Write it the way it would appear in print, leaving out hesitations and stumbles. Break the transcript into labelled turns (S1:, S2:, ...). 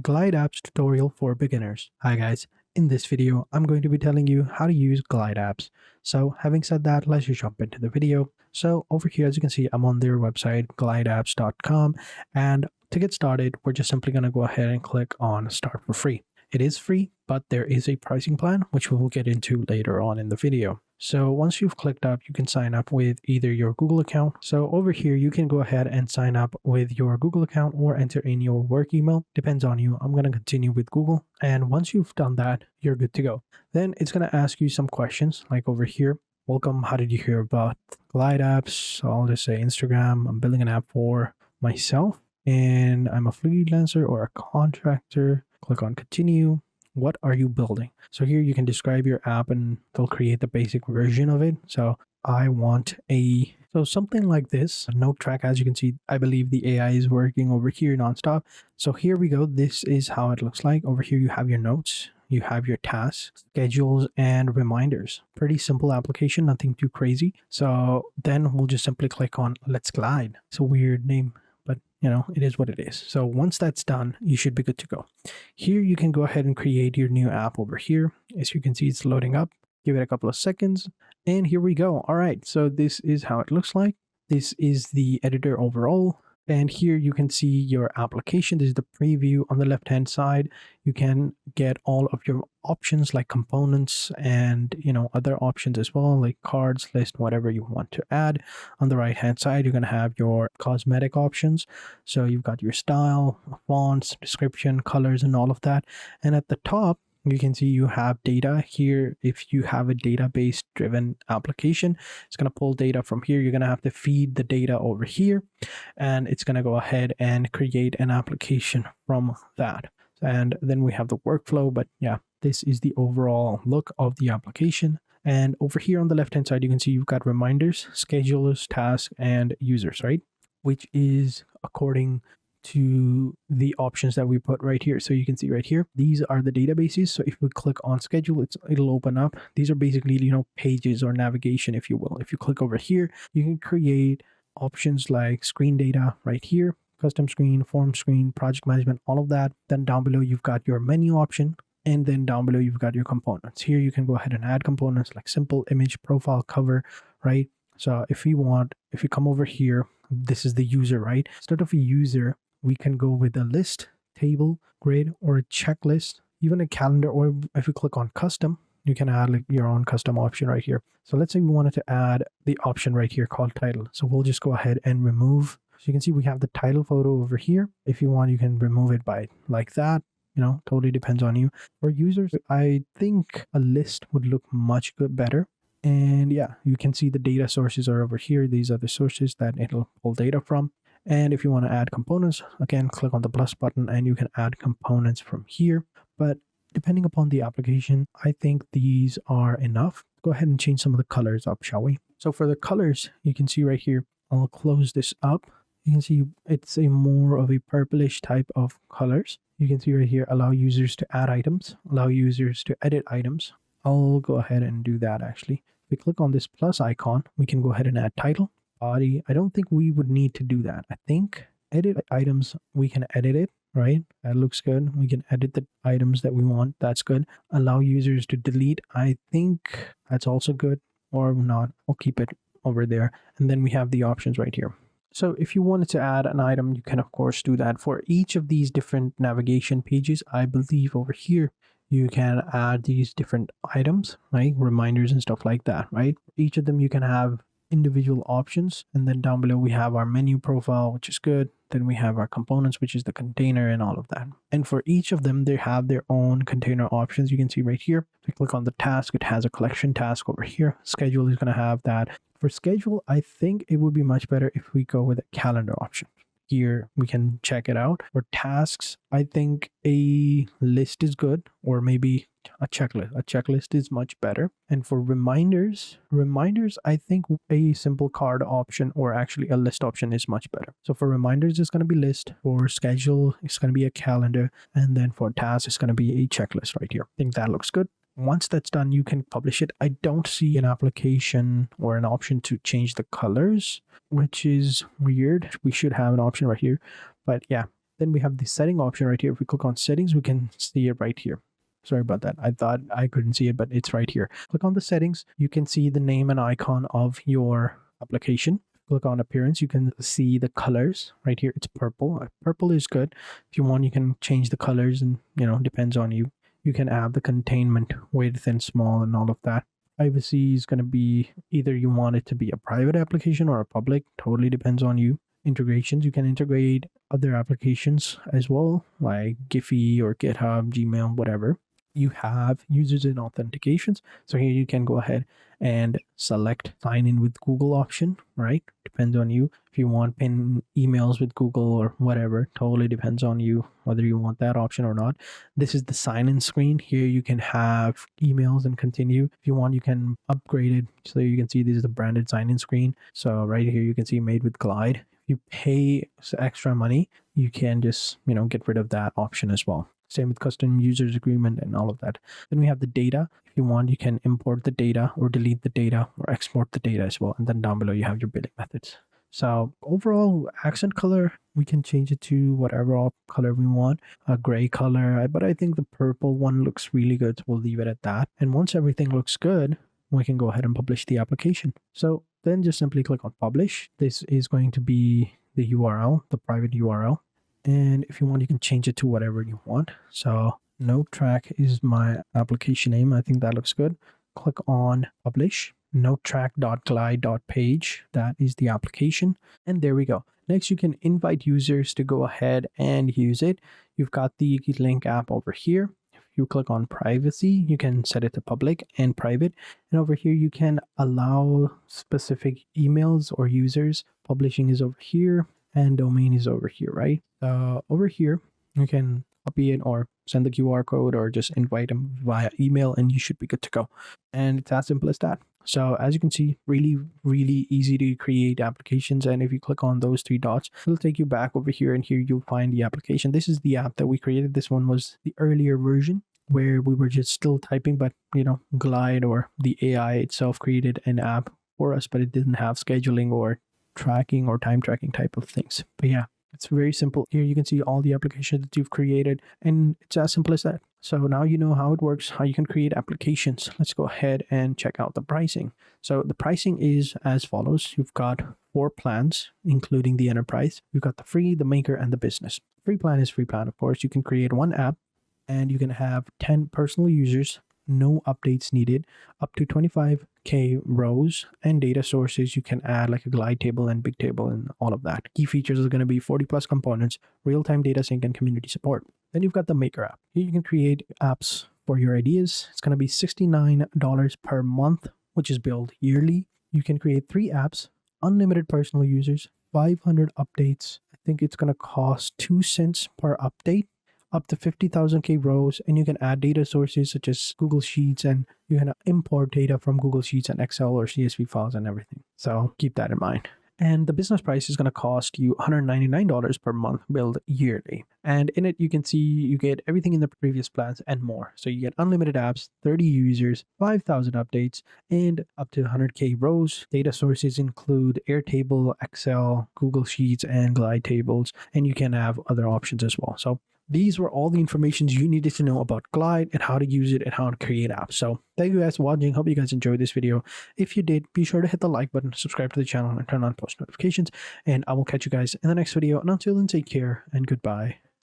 S1: Glide Apps tutorial for beginners. Hi guys, in this video I'm going to be telling you how to use Glide Apps. So having said that, let's just jump into the video. So over here, as you can see, I'm on their website glideapps.com, and to get started we're just simply going to go ahead and click on start for free. It is free, but there is a pricing plan which we will get into later on in the video. So once you've clicked up, you can sign up with either your Google account. So over here, you can go ahead and sign up with your Google account or enter in your work email. Depends on you. I'm going to continue with Google. And once you've done that, you're good to go. Then it's going to ask you some questions like over here. Welcome. How did you hear about Glide Apps? So I'll just say Instagram. I'm building an app for myself and I'm a freelancer or a contractor. Click on continue. What are you building? So here you can describe your app and they'll create the basic version of it. So I want something like this, a note track. As you can see, I believe the AI is working over here nonstop. So here we go. This is how it looks like. Over here, you have your notes, you have your tasks, schedules, and reminders. Pretty simple application, nothing too crazy. So then we'll just simply click on Let's Glide. It's a weird name, but it is what it is. So once that's done, you should be good to go. Here you can go ahead and create your new app over here. As you can see, it's loading up. Give it a couple of seconds and here we go. All right, so this is how it looks like. This is the editor overall. And here you can see your application. This is the preview. On the left hand side, you can get all of your options like components and other options as well, like cards, list, whatever you want to add. On the right hand side, you're going to have your cosmetic options. So you've got your style, fonts, description, colors, and all of that. And at the top, you can see you have data here. If you have a database driven application, it's going to pull data from here. You're going to have to feed the data over here and it's going to go ahead and create an application from that. And then we have the workflow, but yeah, this is the overall look of the application. And over here on the left hand side, you can see you've got reminders, schedulers, tasks, and users, right? Which is according to the options that we put right here. So you can see right here, these are the databases. So if we click on schedule, it'll open up. These are basically, pages or navigation, if you will. If you click over here, you can create options like screen data right here, custom screen, form screen, project management, all of that. Then down below, you've got your menu option. And then down below, you've got your components. Here, you can go ahead and add components like simple, image, profile, cover, right? So if you come over here, this is the user, right? Instead of a user, we can go with a list, table, grid, or a checklist, even a calendar, or if you click on custom, you can add like your own custom option right here. So let's say we wanted to add the option right here called title. So we'll just go ahead and remove. So you can see we have the title photo over here. If you want, you can remove it by like that. Totally depends on you. For users, I think a list would look much better. And yeah, you can see the data sources are over here. These are the sources that it'll pull data from. And if you want to add components, again, click on the plus button and you can add components from here. But depending upon the application, I think these are enough. Go ahead and change some of the colors up, shall we? So for the colors, you can see right here, I'll close this up. You can see it's a more of a purplish type of colors. You can see right here, allow users to add items, allow users to edit items. I'll go ahead and do that actually. If we click on this plus icon, we can go ahead and add title. Body, I don't think we would need to do that. I think edit items, we can edit it, right? That looks good. We can edit the items that we want. That's good. Allow users to delete. I think that's also good, or not. I'll keep it over there. And then we have the options right here. So if you wanted to add an item, you can of course do that. For each of these different navigation pages, I believe over here, you can add these different items, right? Reminders and stuff like that, right? Each of them you can have individual options, and then down below we have our menu profile, which is good. Then we have our components, which is the container and all of that. And for each of them, they have their own container options. You can see right here, if you click on the task, it has a collection task over here. Schedule is going to have that. For schedule, I think it would be much better if we go with a calendar option. Here we can check it out. For tasks, I think a list is good, or maybe a checklist. A checklist is much better. And for reminders, I think a simple card option or actually a list option is much better. So for reminders, it's going to be list. For schedule, it's going to be a calendar. And then for tasks, it's going to be a checklist right here. I think that looks good. Once that's done, you can publish it. I don't see an application or an option to change the colors, which is weird. We should have an option right here. But yeah, Then we have the setting option right here. If we click on settings, we can see it right here. Sorry about that. I thought I couldn't see it, but it's right here. Click on the settings. You can see the name and icon of your application. Click on appearance. You can see the colors right here. It's purple. Purple is good. If you want, you can change the colors, and depends on you. You can add the containment, width and small and all of that. Privacy is going to be either you want it to be a private application or a public. Totally depends on you. Integrations, you can integrate other applications as well, like Giphy or GitHub, Gmail, whatever. You have users and authentications. So here you can go ahead and select sign in with Google option, right? Depends on you. If you want pin emails with Google or whatever, totally depends on you whether you want that option or not. This is the sign in screen. Here you can have emails and continue. If you want, you can upgrade it. So you can see this is the branded sign in screen. So right here, you can see made with Glide. If you pay extra money, you can just, get rid of that option as well. Same with custom users agreement and all of that. Then we have the data. If you want, you can import the data or delete the data or export the data as well. And then down below, you have your billing methods. So overall, accent color, we can change it to whatever color we want, a gray color. But I think the purple one looks really good. So we'll leave it at that. And once everything looks good, we can go ahead and publish the application. So then just simply click on publish. This is going to be the URL, the private URL. And if you want, you can change it to whatever you want. So NoteTrack is my application name. I think that looks good. Click on publish. NoteTrack.glide.page. That is the application. And there we go. Next, you can invite users to go ahead and use it. You've got the link app over here. If you click on privacy, you can set it to public and private. And over here, you can allow specific emails or users. Publishing is over here. And domain is over here, right? Over here, you can copy it or send the QR code or just invite them via email and you should be good to go. And it's as simple as that. So as you can see, really, really easy to create applications. And if you click on those three dots, it'll take you back over here and here you'll find the application. This is the app that we created. This one was the earlier version where we were just still typing, but Glide or the AI itself created an app for us, but it didn't have scheduling or tracking or time tracking type of things. But yeah, it's very simple. Here you can see all the applications that you've created and it's as simple as that. So now you know how it works, how you can create applications. Let's go ahead and check out the pricing. So the pricing is as follows. You've got 4 plans, including the enterprise. You've got the free, the maker, and the business. Free plan is free plan, of course. You can create one app and you can have 10 personal users, no updates needed, up to 25K rows and data sources. You can add like a glide table and big table and all of that. Key features are going to be 40 plus components, real-time data sync, and community support. Then you've got the Maker app. Here you can create apps for your ideas. It's going to be $69 per month, which is billed yearly. You can create 3 apps, unlimited personal users, 500 updates. I think it's going to cost 2 cents per update. Up to 50,000K rows, and you can add data sources such as Google Sheets, and you can import data from Google Sheets and Excel or CSV files and everything. So keep that in mind. And the business price is going to cost you $199 per month billed yearly. And in it, you can see you get everything in the previous plans and more. So you get unlimited apps, 30 users, 5,000 updates, and up to 100K rows. Data sources include Airtable, Excel, Google Sheets, and Glide tables. And you can have other options as well. So these were all the information you needed to know about Glide and how to use it and how to create apps. So thank you guys for watching. Hope you guys enjoyed this video. If you did, be sure to hit the like button, subscribe to the channel, and turn on post notifications. And I will catch you guys in the next video. And until then, take care and goodbye.